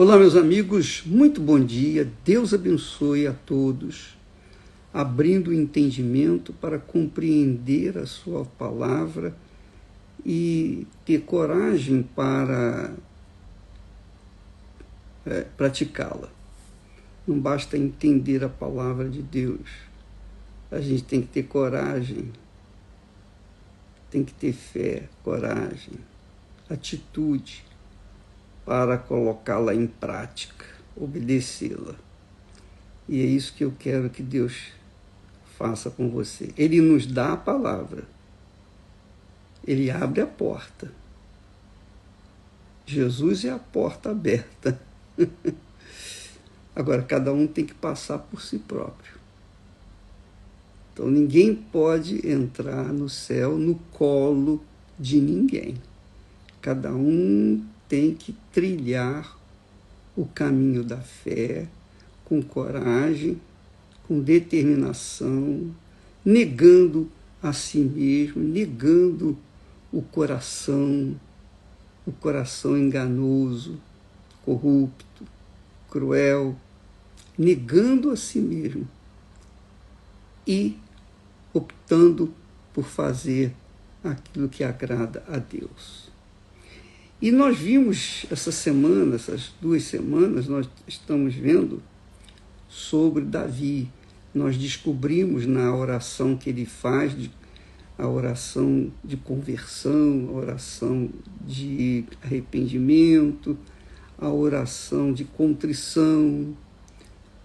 Olá, meus amigos, muito bom dia, Deus abençoe a todos, abrindo o entendimento para compreender a sua palavra e ter coragem para praticá-la. Não basta entender a palavra de Deus, a gente tem que ter coragem, tem que ter fé, coragem, atitude, para colocá-la em prática, obedecê-la. E é isso que eu quero que Deus faça com você. Ele nos dá a palavra. Ele abre a porta. Jesus é a porta aberta. Agora, cada um tem que passar por si próprio. Então, ninguém pode entrar no céu no colo de ninguém. Cada um tem que trilhar o caminho da fé com coragem, com determinação, negando a si mesmo, negando o coração enganoso, corrupto, cruel, negando a si mesmo e optando por fazer aquilo que agrada a Deus. E nós vimos essa semana, essas 2 semanas, nós estamos vendo sobre Davi. Nós descobrimos na oração que ele faz, a oração de conversão, a oração de arrependimento, a oração de contrição.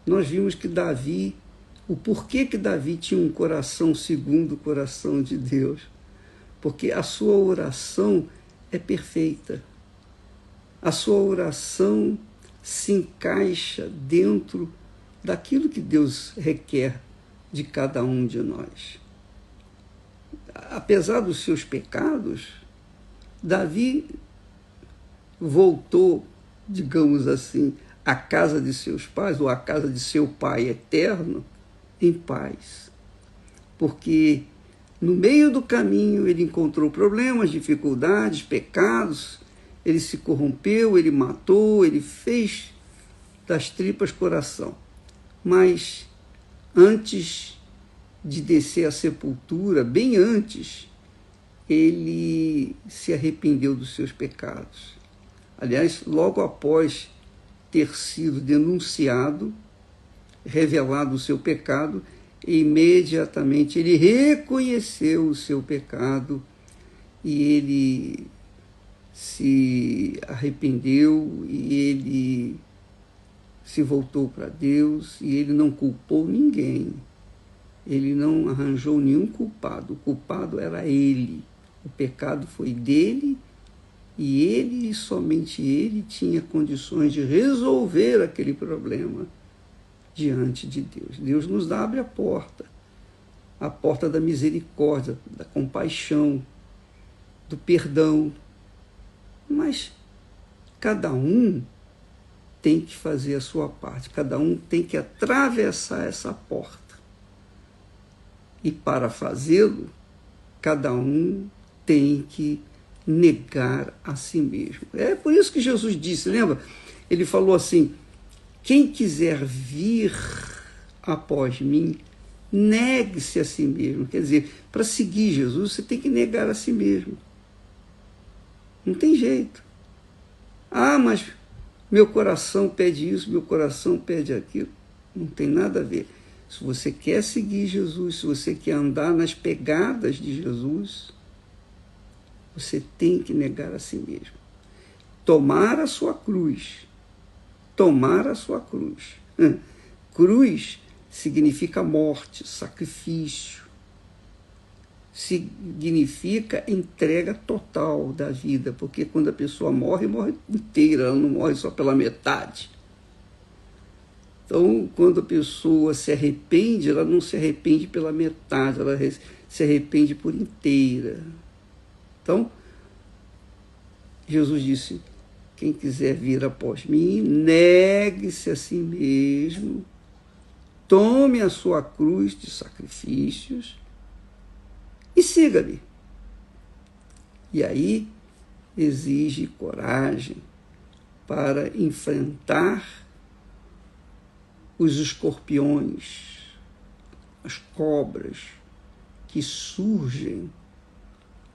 Nós vimos que Davi, o porquê que Davi tinha um coração segundo o coração de Deus. Porque a sua oração é perfeita. A sua oração se encaixa dentro daquilo que Deus requer de cada um de nós. Apesar dos seus pecados, Davi voltou, digamos assim, à casa de seus pais, ou à casa de seu pai eterno, em paz. Porque no meio do caminho ele encontrou problemas, dificuldades, pecados, ele se corrompeu, ele matou, ele fez das tripas coração. Mas antes de descer à sepultura, bem antes, ele se arrependeu dos seus pecados. Aliás, logo após ter sido denunciado, revelado o seu pecado, imediatamente ele reconheceu o seu pecado e ele se arrependeu e ele se voltou para Deus e ele não culpou ninguém. Ele não arranjou nenhum culpado. O culpado era ele. O pecado foi dele e ele, e somente ele, tinha condições de resolver aquele problema diante de Deus. Deus nos abre a porta da misericórdia, da compaixão, do perdão. Mas cada um tem que fazer a sua parte, cada um tem que atravessar essa porta. E para fazê-lo, cada um tem que negar a si mesmo. É por isso que Jesus disse, lembra? Ele falou assim: quem quiser vir após mim, negue-se a si mesmo. Quer dizer, para seguir Jesus, você tem que negar a si mesmo. Não tem jeito. Ah, mas meu coração pede isso, meu coração pede aquilo. Não tem nada a ver. Se você quer seguir Jesus, se você quer andar nas pegadas de Jesus, você tem que negar a si mesmo. Tomar a sua cruz. Tomar a sua cruz. Cruz significa morte, sacrifício. Significa entrega total da vida, porque quando a pessoa morre, morre inteira, ela não morre só pela metade. Então, quando a pessoa se arrepende, ela não se arrepende pela metade, ela se arrepende por inteira. Então, Jesus disse: quem quiser vir após mim, negue-se a si mesmo, tome a sua cruz de sacrifícios e siga-me. E aí exige coragem, para enfrentar os escorpiões, as cobras que surgem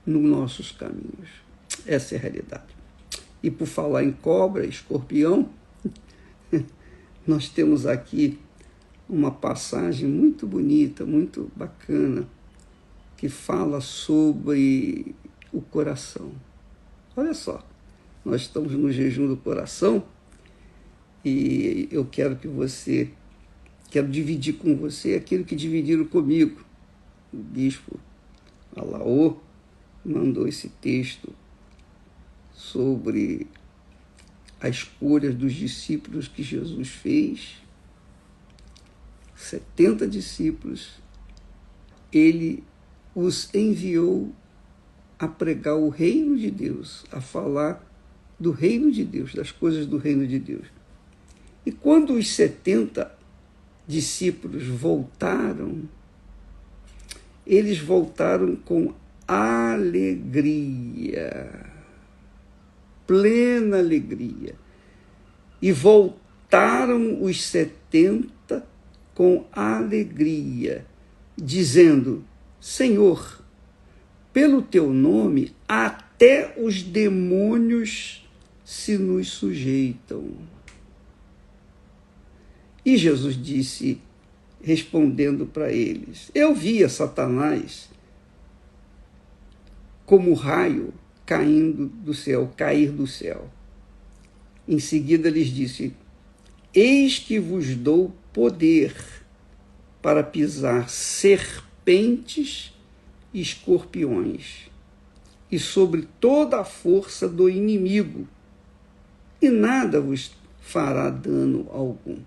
nos nossos caminhos. Essa é a realidade. E por falar em cobra, escorpião, nós temos aqui uma passagem muito bonita, muito bacana, que fala sobre o coração. Olha só, nós estamos no jejum do coração e eu quero dividir com você aquilo que dividiram comigo. O bispo Alaô mandou esse texto sobre a escolha dos discípulos que Jesus fez, 70 discípulos, ele os enviou a pregar o reino de Deus, a falar do reino de Deus, das coisas do reino de Deus. E quando os 70 discípulos voltaram, eles voltaram com alegria, plena alegria. E voltaram os 70 com alegria, dizendo: Senhor, pelo teu nome, até os demônios se nos sujeitam. E Jesus disse, respondendo para eles: eu via Satanás como raio caindo do céu, cair do céu. Em seguida lhes disse: eis que vos dou poder para pisar serpentes e escorpiões, e sobre toda a força do inimigo, e nada vos fará dano algum.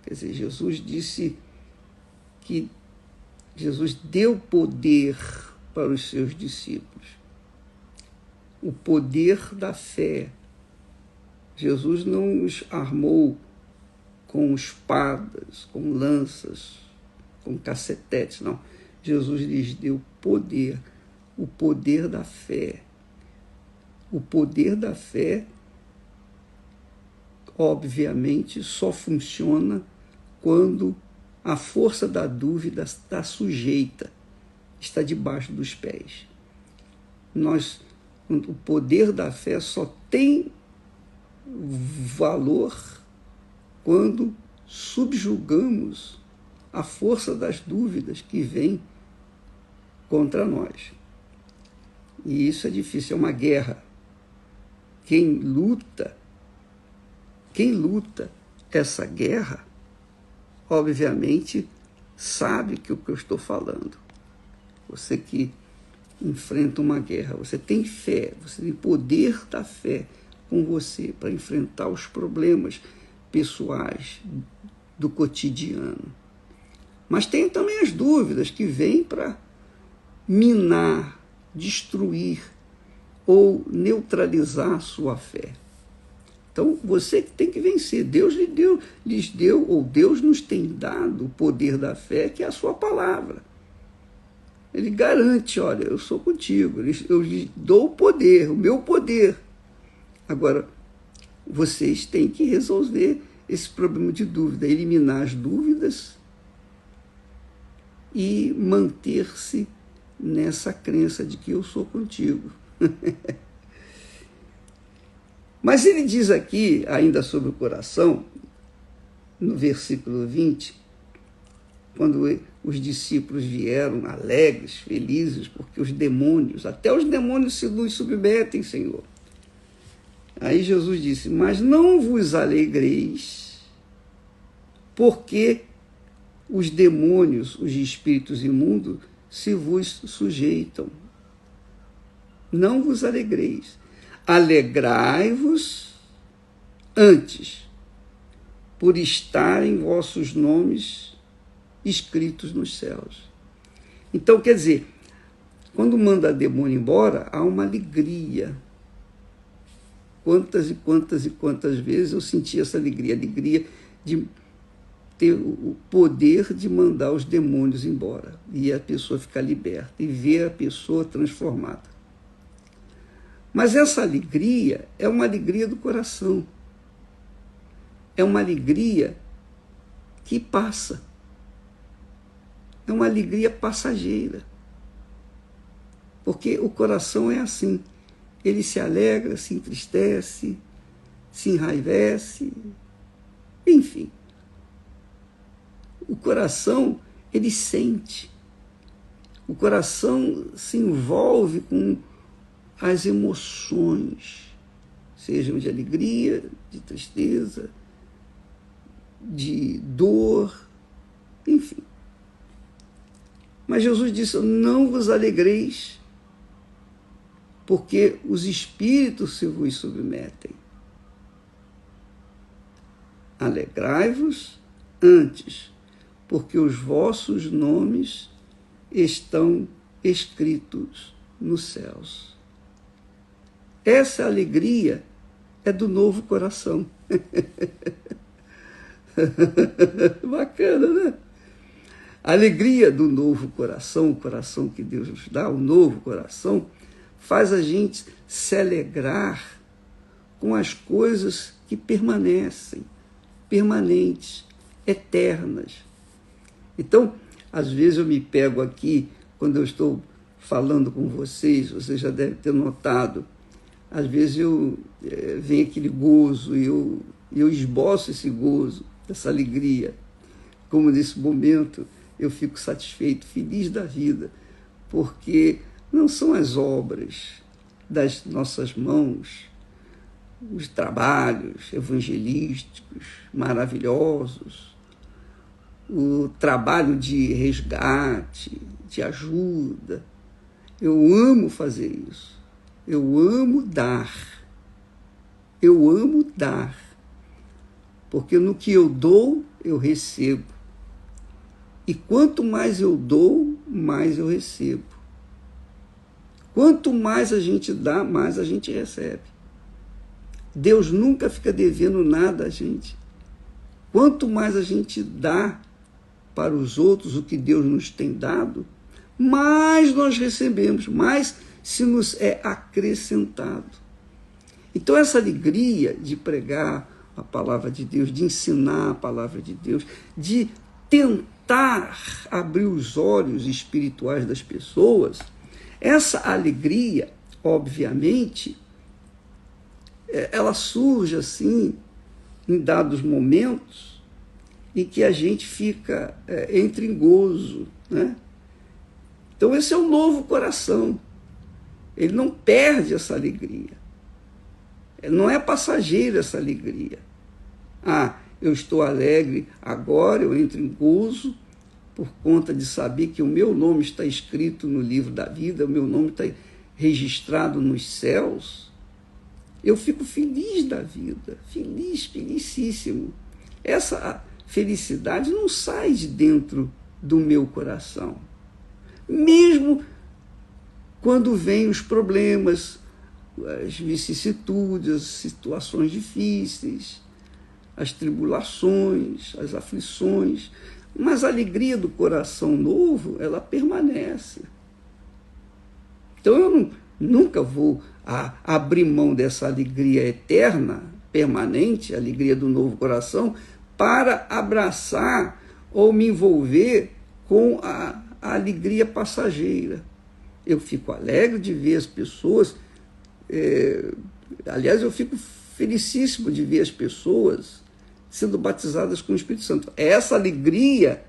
Quer dizer, Jesus disse que Jesus deu poder para os seus discípulos. O poder da fé. Jesus não os armou com espadas, com lanças, com cacetetes, não. Jesus lhes deu poder, o poder da fé. O poder da fé, obviamente, só funciona quando a força da dúvida está sujeita, está debaixo dos pés. O poder da fé só tem valor quando subjugamos a força das dúvidas que vem contra nós. E isso é difícil, é uma guerra. Quem luta essa guerra, obviamente, sabe que o que eu estou falando. Você que enfrenta uma guerra, você tem fé, você tem poder da fé com você para enfrentar os problemas pessoais do cotidiano. Mas tem também as dúvidas que vêm para minar, destruir ou neutralizar a sua fé. Então, você que tem que vencer. Deus lhes deu, ou Deus nos tem dado o poder da fé, que é a sua palavra. Ele garante, olha, eu sou contigo, eu lhes dou o poder, o meu poder. Agora, vocês têm que resolver esse problema de dúvida, eliminar as dúvidas e manter-se nessa crença de que eu sou contigo. Mas ele diz aqui, ainda sobre o coração, no versículo 20, quando os discípulos vieram alegres, felizes, porque os demônios, até os demônios se nos submetem, Senhor. Aí Jesus disse: mas não vos alegreis, porque os demônios, os espíritos imundos, se vos sujeitam. Não vos alegreis. Alegrai-vos antes, por estarem vossos nomes escritos nos céus. Então, quer dizer, quando manda demônio embora, há uma alegria. Quantas e quantas e quantas vezes eu senti essa alegria de ter o poder de mandar os demônios embora e a pessoa ficar liberta e ver a pessoa transformada. Mas essa alegria é uma alegria do coração. é uma alegria que passa. É uma alegria passageira. Porque o coração é assim. Ele se alegra, se entristece, se enraivece, enfim. O coração, ele sente. O coração se envolve com as emoções, sejam de alegria, de tristeza, de dor, enfim. Mas Jesus disse: não vos alegreis, porque os espíritos se vos submetem. Alegrai-vos antes, porque os vossos nomes estão escritos nos céus. Essa alegria é do novo coração. Bacana, né? A alegria do novo coração, o coração que Deus nos dá, o novo coração, faz a gente se alegrar com as coisas que permanecem, permanentes, eternas. Então, às vezes eu me pego aqui, quando eu estou falando com vocês já devem ter notado, às vezes vem aquele gozo e eu esboço esse gozo, essa alegria. Como nesse momento eu fico satisfeito, feliz da vida, porque não são as obras das nossas mãos, os trabalhos evangelísticos maravilhosos, o trabalho de resgate, de ajuda. Eu amo fazer isso. Eu amo dar. Eu amo dar. Porque no que eu dou, eu recebo. E quanto mais eu dou, mais eu recebo. Quanto mais a gente dá, mais a gente recebe. Deus nunca fica devendo nada a gente. Quanto mais a gente dá para os outros o que Deus nos tem dado, mais nós recebemos, mais se nos é acrescentado. Então essa alegria de pregar a palavra de Deus, de ensinar a palavra de Deus, de tentar abrir os olhos espirituais das pessoas, essa alegria, obviamente, ela surge assim, em dados momentos, em que a gente entra em gozo, né? Então esse é o novo coração. Ele não perde essa alegria. Não é passageira essa alegria. Eu estou alegre agora, eu entro em gozo por conta de saber que o meu nome está escrito no livro da vida, o meu nome está registrado nos céus. Eu fico feliz da vida, feliz, felicíssimo. Essa felicidade não sai de dentro do meu coração. Mesmo quando vêm os problemas, as vicissitudes, as situações difíceis, as tribulações, as aflições, mas a alegria do coração novo, ela permanece. Então eu nunca vou abrir mão dessa alegria eterna, permanente, a alegria do novo coração, para abraçar ou me envolver com a alegria passageira. Eu fico alegre de ver as pessoas, aliás, eu fico felicíssimo de ver as pessoas sendo batizadas com o Espírito Santo. Essa alegria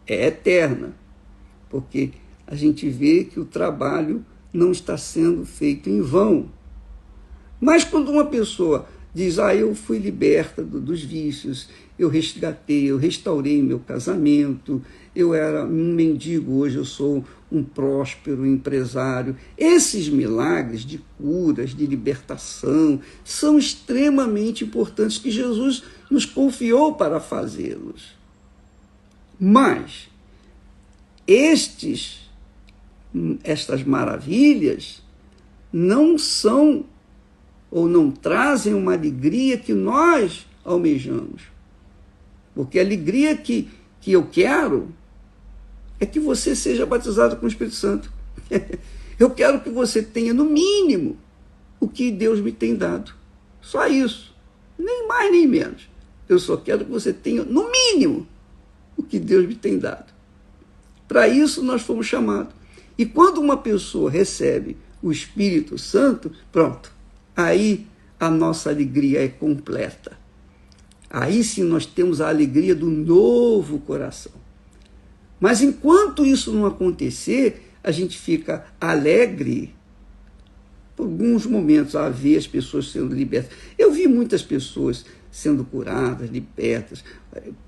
é eterna, porque a gente vê que o trabalho não está sendo feito em vão. Mas quando uma pessoa diz, eu fui liberta dos vícios, eu resgatei, eu restaurei meu casamento, eu era um mendigo, hoje eu sou um próspero empresário. Esses milagres de curas, de libertação, são extremamente importantes, que Jesus nos confiou para fazê-los. Mas estas maravilhas não são ou não trazem uma alegria que nós almejamos. Porque a alegria que eu quero é que você seja batizado com o Espírito Santo. Eu quero que você tenha, no mínimo, o que Deus me tem dado. Só isso. Nem mais, nem menos. Eu só quero que você tenha, no mínimo, o que Deus me tem dado. Para isso nós fomos chamados. E quando uma pessoa recebe o Espírito Santo, pronto, aí a nossa alegria é completa. Aí sim nós temos a alegria do novo coração. Mas enquanto isso não acontecer, a gente fica alegre por alguns momentos a ver as pessoas sendo libertas. Eu vi muitas pessoas sendo curadas, libertas,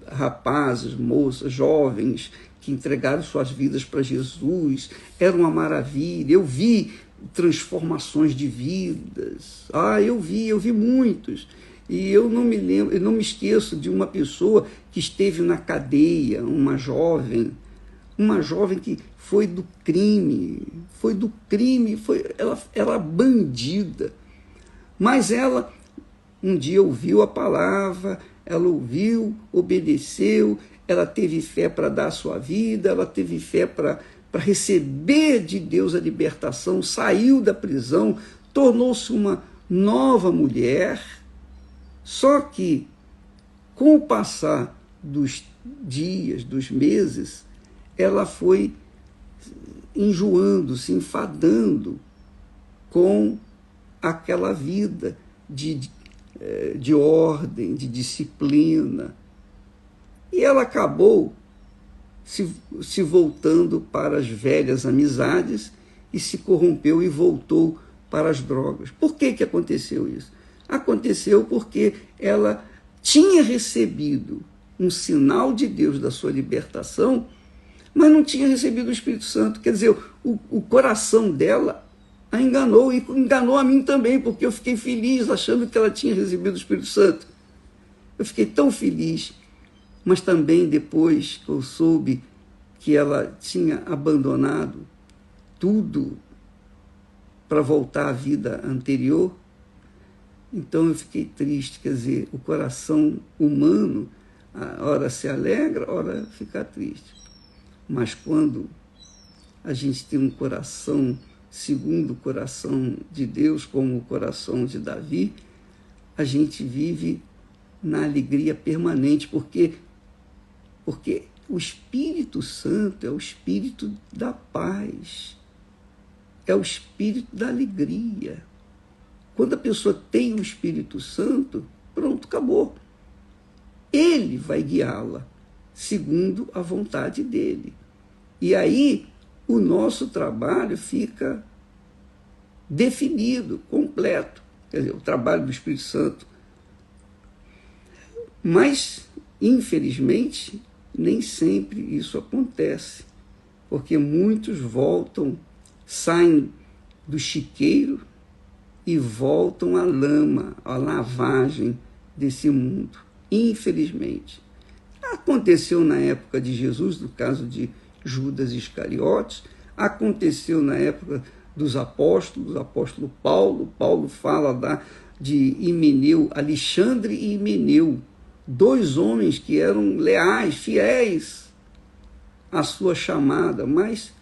rapazes, moças, jovens que entregaram suas vidas para Jesus. Era uma maravilha. Eu vi transformações de vidas. Eu vi muitos. E eu não me lembro, eu não me esqueço de uma pessoa que esteve na cadeia, uma jovem que foi do crime, ela era bandida. Mas ela um dia ouviu a palavra, ela ouviu, obedeceu, ela teve fé para dar a sua vida, ela teve fé para receber de Deus a libertação, saiu da prisão, tornou-se uma nova mulher. Só que, com o passar dos dias, dos meses, ela foi enjoando, se enfadando com aquela vida de ordem, de disciplina. E ela acabou se voltando para as velhas amizades e se corrompeu e voltou para as drogas. Por que aconteceu isso? Aconteceu porque ela tinha recebido um sinal de Deus da sua libertação, mas não tinha recebido o Espírito Santo. Quer dizer, o coração dela a enganou, e enganou a mim também, porque eu fiquei feliz achando que ela tinha recebido o Espírito Santo. Eu fiquei tão feliz, mas também depois que eu soube que ela tinha abandonado tudo para voltar à vida anterior, então eu fiquei triste. Quer dizer, o coração humano, ora se alegra, ora fica triste. Mas quando a gente tem um coração segundo o coração de Deus, como o coração de Davi, a gente vive na alegria permanente, porque o Espírito Santo é o Espírito da paz, é o Espírito da alegria. Quando a pessoa tem o Espírito Santo, pronto, acabou. Ele vai guiá-la segundo a vontade dele. E aí o nosso trabalho fica definido, completo. Quer dizer, o trabalho do Espírito Santo. Mas, infelizmente, nem sempre isso acontece, porque muitos saem do chiqueiro e voltam à lama, à lavagem desse mundo, infelizmente. Aconteceu na época de Jesus, no caso de Judas Iscariotes, aconteceu na época dos apóstolos, o apóstolo Paulo. Paulo fala de Himeneu, Alexandre e Himeneu, dois homens que eram leais, fiéis à sua chamada, mas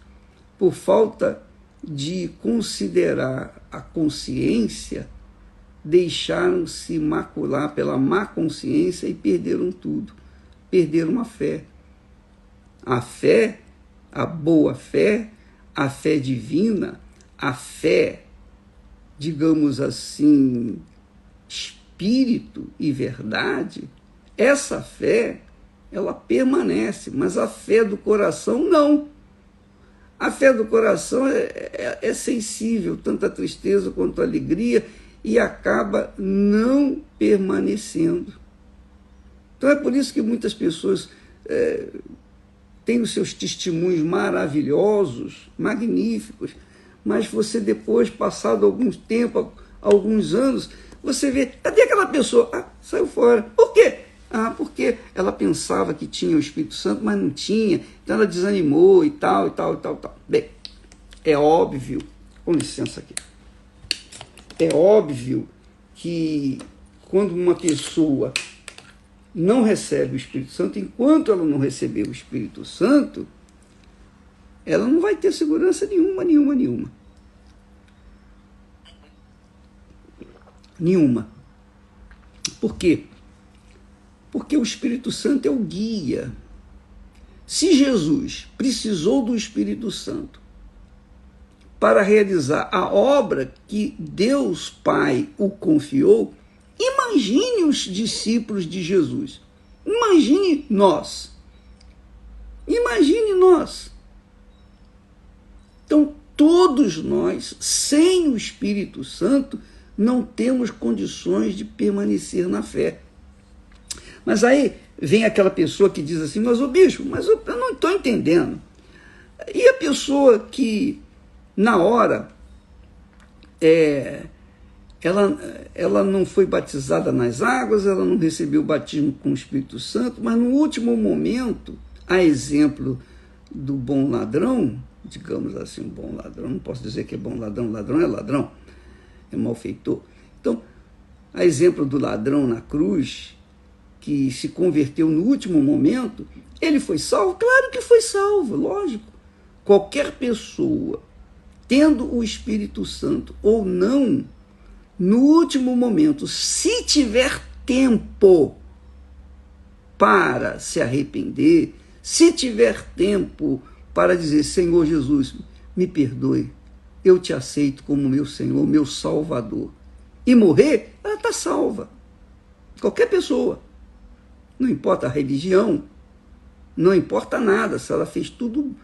por falta de considerar a consciência, deixaram-se macular pela má consciência e perderam tudo. Perderam a fé. A fé, a boa fé, a fé divina, a fé, digamos assim, espírito e verdade, essa fé, ela permanece, mas a fé do coração não. A fé do coração é sensível, tanto à tristeza quanto à alegria, e acaba não permanecendo. Então é por isso que muitas pessoas têm os seus testemunhos maravilhosos, magníficos, mas você depois, passado algum tempo, alguns anos, você vê, cadê aquela pessoa? Saiu fora. Por quê? Porque ela pensava que tinha o Espírito Santo, mas não tinha, então ela desanimou e tal. Bem, é óbvio, com licença aqui, é óbvio que quando uma pessoa não recebe o Espírito Santo, enquanto ela não receber o Espírito Santo, ela não vai ter segurança nenhuma. Nenhuma. Por quê? Porque o Espírito Santo é o guia. Se Jesus precisou do Espírito Santo para realizar a obra que Deus Pai o confiou, imagine os discípulos de Jesus. Imagine nós. Imagine nós. Então, todos nós, sem o Espírito Santo, não temos condições de permanecer na fé. Mas aí vem aquela pessoa que diz assim, mas o bispo, mas eu não estou entendendo. E a pessoa que, na hora, ela não foi batizada nas águas, ela não recebeu o batismo com o Espírito Santo, mas no último momento, a exemplo do bom ladrão, digamos assim, um bom ladrão, não posso dizer que é bom ladrão, ladrão é ladrão, é malfeitor. Então, a exemplo do ladrão na cruz, que se converteu no último momento, ele foi salvo? Claro que foi salvo, lógico. Qualquer pessoa, tendo o Espírito Santo ou não, no último momento, se tiver tempo para se arrepender, se tiver tempo para dizer, Senhor Jesus, me perdoe, eu te aceito como meu Senhor, meu Salvador, e morrer, ela está salva. Qualquer pessoa. Não importa a religião, não importa nada, se ela fez tudo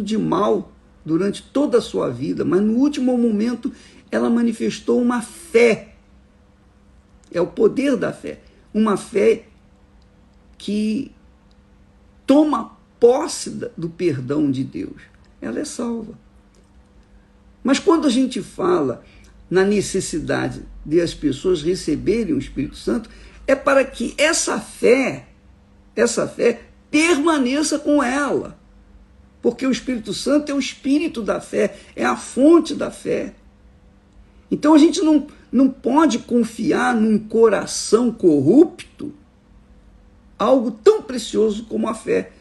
de mal durante toda a sua vida, mas no último momento ela manifestou uma fé. É o poder da fé. Uma fé que toma posse do perdão de Deus. Ela é salva. Mas quando a gente fala na necessidade de as pessoas receberem o Espírito Santo, é para que essa fé permaneça com ela. Porque o Espírito Santo é o espírito da fé, é a fonte da fé. Então a gente não pode confiar num coração corrupto algo tão precioso como a fé.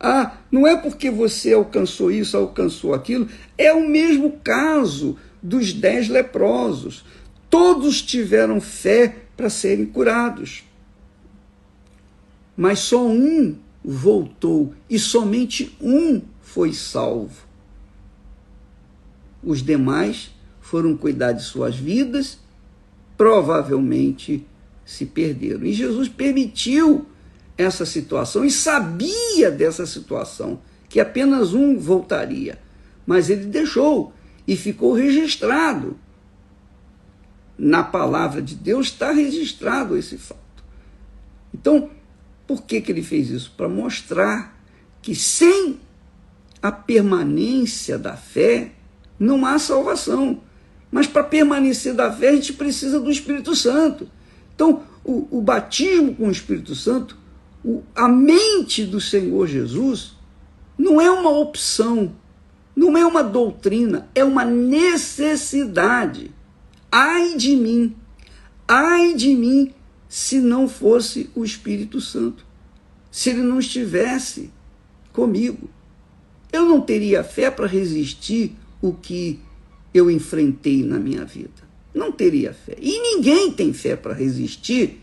Ah, não é porque você alcançou isso, alcançou aquilo. É o mesmo caso dos 10 leprosos. Todos tiveram fé para serem curados. Mas só um voltou e somente um foi salvo. Os demais foram cuidar de suas vidas, provavelmente se perderam. E Jesus permitiu essa situação e sabia dessa situação, que apenas um voltaria. Mas ele deixou e ficou registrado. Na palavra de Deus está registrado esse fato. Então, por que ele fez isso? Para mostrar que sem a permanência da fé não há salvação. Mas para permanecer da fé a gente precisa do Espírito Santo. Então, o batismo com o Espírito Santo, a mente do Senhor Jesus, não é uma opção, não é uma doutrina, é uma necessidade. Ai de mim se não fosse o Espírito Santo, se ele não estivesse comigo. Eu não teria fé para resistir o que eu enfrentei na minha vida. Não teria fé. E ninguém tem fé para resistir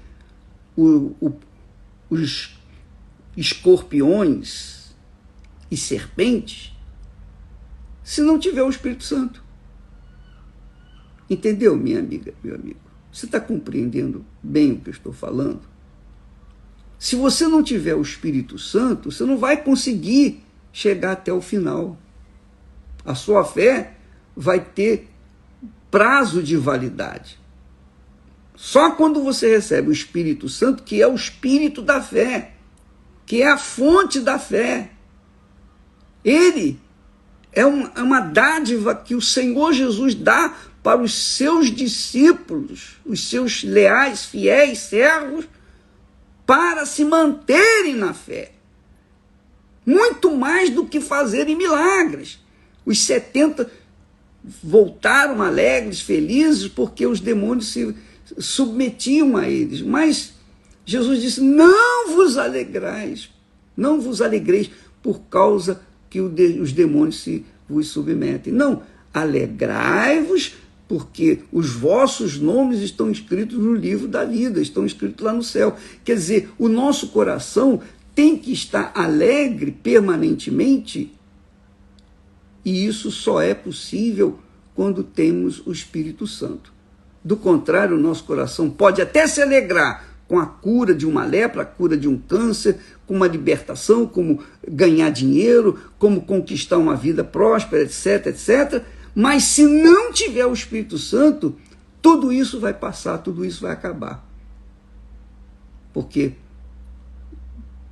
os escorpiões e serpentes se não tiver o Espírito Santo. Entendeu, minha amiga, meu amigo? Você está compreendendo bem o que eu estou falando? Se você não tiver o Espírito Santo, você não vai conseguir chegar até o final. A sua fé vai ter prazo de validade. Só quando você recebe o Espírito Santo, que é o espírito da fé, que é a fonte da fé. Ele é uma dádiva que o Senhor Jesus dá para os seus discípulos, os seus leais, fiéis servos, para se manterem na fé. Muito mais do que fazerem milagres. Os 70 voltaram alegres, felizes, porque os demônios se submetiam a eles. Mas Jesus disse, não vos alegreis por causa que os demônios vos submetem. Não, alegrai-vos porque os vossos nomes estão escritos no livro da vida, estão escritos lá no céu. Quer dizer, o nosso coração tem que estar alegre permanentemente, e isso só é possível quando temos o Espírito Santo. Do contrário, o nosso coração pode até se alegrar com a cura de uma lepra, a cura de um câncer, com uma libertação, como ganhar dinheiro, como conquistar uma vida próspera, etc, etc. Mas se não tiver o Espírito Santo, tudo isso vai passar, tudo isso vai acabar. Porque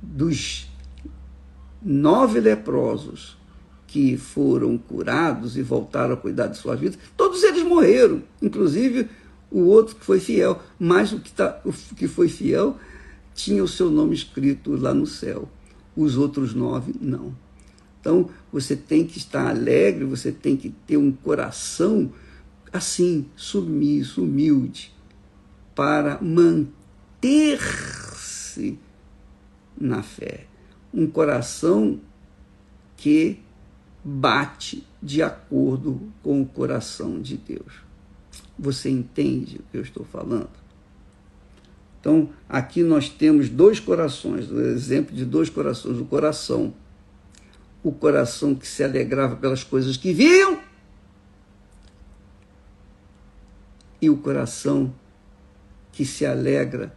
dos 9 leprosos que foram curados e voltaram a cuidar de suas vidas, todos eles morreram, inclusive o outro que foi fiel, mas o que foi fiel tinha o seu nome escrito lá no céu. Os outros 9, não. Então, você tem que estar alegre, você tem que ter um coração assim, submisso, humilde, para manter-se na fé. Um coração que bate de acordo com o coração de Deus. Você entende o que eu estou falando? Então, aqui nós temos 2 corações, o exemplo de 2 corações. O coração que se alegrava pelas coisas que viam, e o coração que se alegra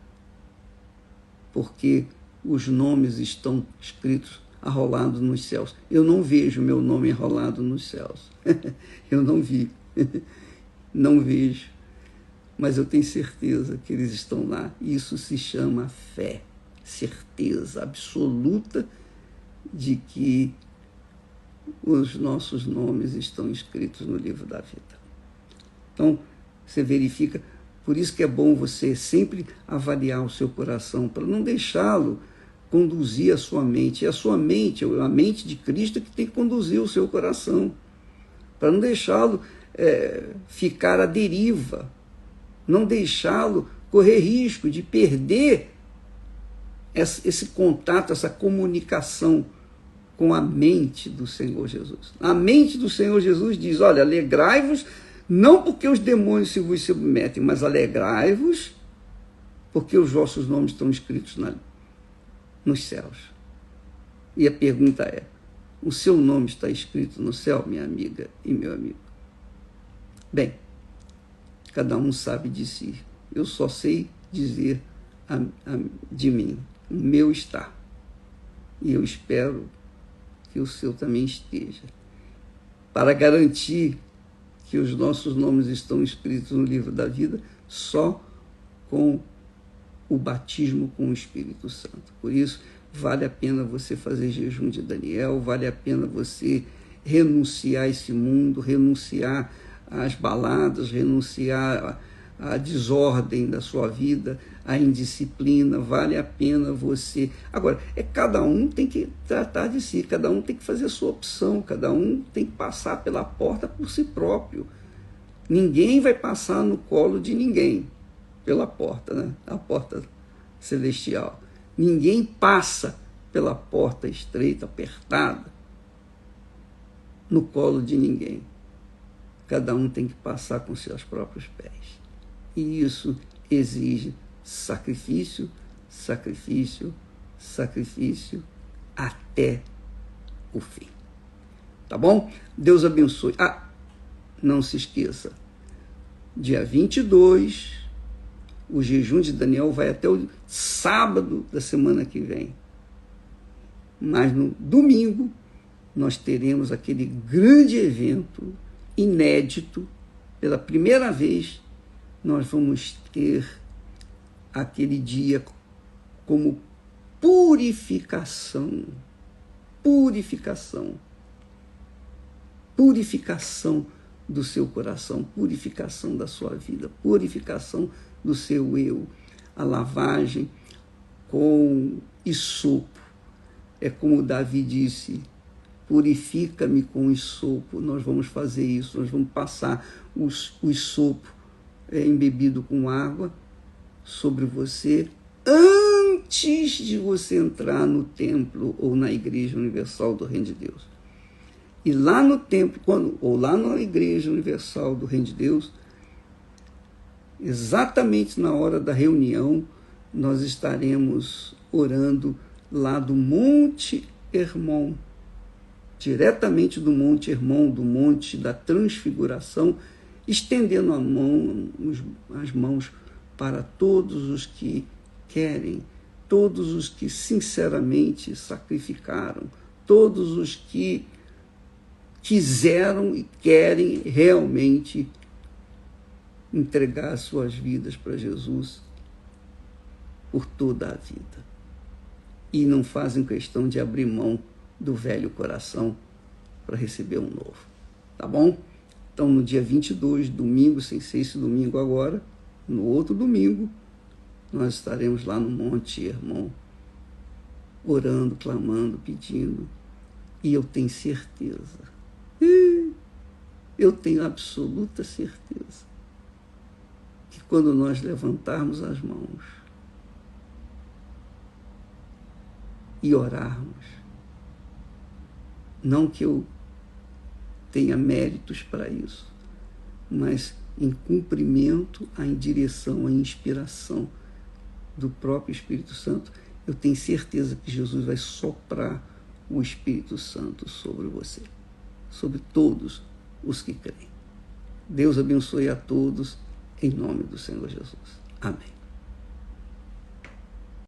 porque os nomes estão escritos, arrolados nos céus. Eu não vejo meu nome enrolado nos céus. Eu não vi. Não vejo. Mas eu tenho certeza que eles estão lá. Isso se chama fé. Certeza absoluta de que os nossos nomes estão escritos no livro da vida. Então, você verifica. Por isso que é bom você sempre avaliar o seu coração, para não deixá-lo conduzir a sua mente. É a sua mente, a mente de Cristo, que tem que conduzir o seu coração, para não deixá-lo ficar à deriva, não deixá-lo correr risco de perder esse contato, essa comunicação com a mente do Senhor Jesus. A mente do Senhor Jesus diz: olha, alegrai-vos, não porque os demônios se vos submetem, mas alegrai-vos porque os vossos nomes estão escritos nos céus. E a pergunta é: o seu nome está escrito no céu, minha amiga e meu amigo? Bem, cada um sabe de si. Eu só sei dizer de mim: o meu está. E eu espero que o seu também esteja. Para garantir que os nossos nomes estão escritos no livro da vida, só com o batismo com o Espírito Santo. Por isso, vale a pena você fazer jejum de Daniel, vale a pena você renunciar a esse mundo, renunciar às baladas, renunciar à desordem da sua vida, à indisciplina, vale a pena você... Agora, cada um tem que tratar de si, cada um tem que fazer a sua opção, cada um tem que passar pela porta por si próprio. Ninguém vai passar no colo de ninguém pela porta, né? A porta celestial. Ninguém passa pela porta estreita, apertada, no colo de ninguém. Cada um tem que passar com seus próprios pés. E isso exige sacrifício, sacrifício, sacrifício, até o fim. Tá bom? Deus abençoe. Não se esqueça, dia 22, o jejum de Daniel vai até o sábado da semana que vem. Mas no domingo, nós teremos aquele grande evento inédito. Pela primeira vez, nós vamos ter aquele dia como purificação. Purificação. Purificação do seu coração, purificação da sua vida, purificação do seu eu. A lavagem com hisopo. É como Davi disse: purifica-me com hisopo. Nós vamos fazer isso, nós vamos passar o hisopo embebido com água sobre você antes de você entrar no templo ou na Igreja Universal do Reino de Deus. E lá no templo, ou lá na Igreja Universal do Reino de Deus, exatamente na hora da reunião, nós estaremos orando lá do Monte Hermon, diretamente do Monte Hermon, do Monte da Transfiguração, estendendo as mãos para todos os que querem, todos os que sinceramente sacrificaram, todos os que quiseram e querem realmente entregar suas vidas para Jesus por toda a vida. E não fazem questão de abrir mão do velho coração para receber um novo. Tá bom? Então, no dia 22, domingo, sem ser esse domingo agora, no outro domingo, nós estaremos lá no Monte Hermon, orando, clamando, pedindo. E eu tenho certeza, eu tenho absoluta certeza, que quando nós levantarmos as mãos e orarmos, não que eu tenha méritos para isso, mas em cumprimento, em direção, à inspiração do próprio Espírito Santo, eu tenho certeza que Jesus vai soprar o Espírito Santo sobre você, sobre todos os que creem. Deus abençoe a todos, em nome do Senhor Jesus. Amém.